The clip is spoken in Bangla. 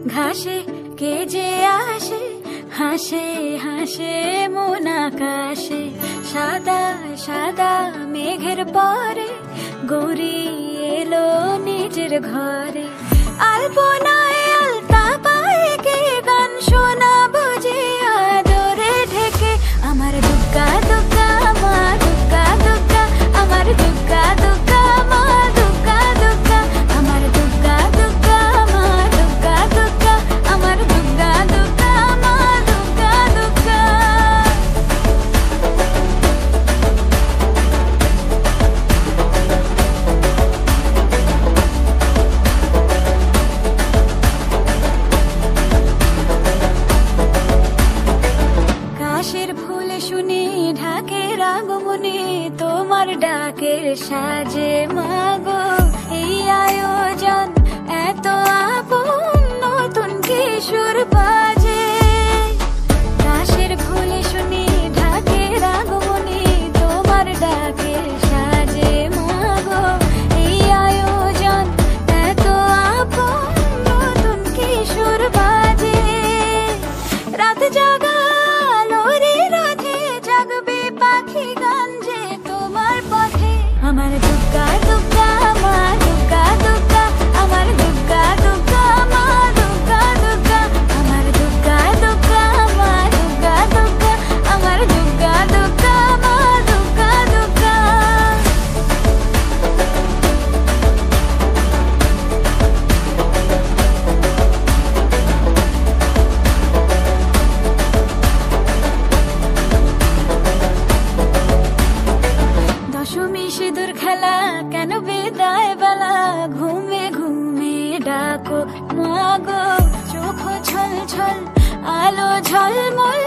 ঘাসে কে যে আসে, হাসে হাসে মন আকাশে। সাদা সাদা মেঘের পরে গৌরী এলো নিজের ঘরে। আলপনায় আলতা পায়ে কে গান শোনা বুঝে আদরে ঢেকে। আমার দুগ্গা দুগ্গা মা দুগ্গা দুগ্গা, আমার দুগ্গা দুগ্গা মা দুগ্গা দুগ্গা, আমার দুগ্গা দুগ্গা মা দুগ্গা দুগ্গা, আমার দুগ্গা দুগ্গা মা দুগ্গা দুগ্গা। কাশের ফুল শুনে ঢাকের আগমনে তোমার ডাকের সাজে মাগো। এই আয়োজন এত আপন, নতুন কিশোর বাজে। কাশের ফুল শুনে ঢাকের আগমনে তোমার ডাকের সাজে মাগো। এই আয়োজন এত আপন, নতুন কিশোর বাজে। রাত জাগা আলোরে রাধে জাগবে পাখি গান যে তোমার পথে। আমার দুগ্গা দুগ্গা মা দুগ্গা দুগ্গা, আমার দুগ্গা দুগ্গা মা দুগ্গা দুগ্গা, আমার দুগ্গা দুগ্গা মা দুগ্গা দুগ্গা, আমার দুগ্গা দুগ্গা মা দুগ্গা দুগ্গা। দশমী সিঁদুর খেলা কেন বিদায় বেলা, ঘুমে ঘুমে ডাকো মাগো। চোখ ছল ছল আলো ঝলমল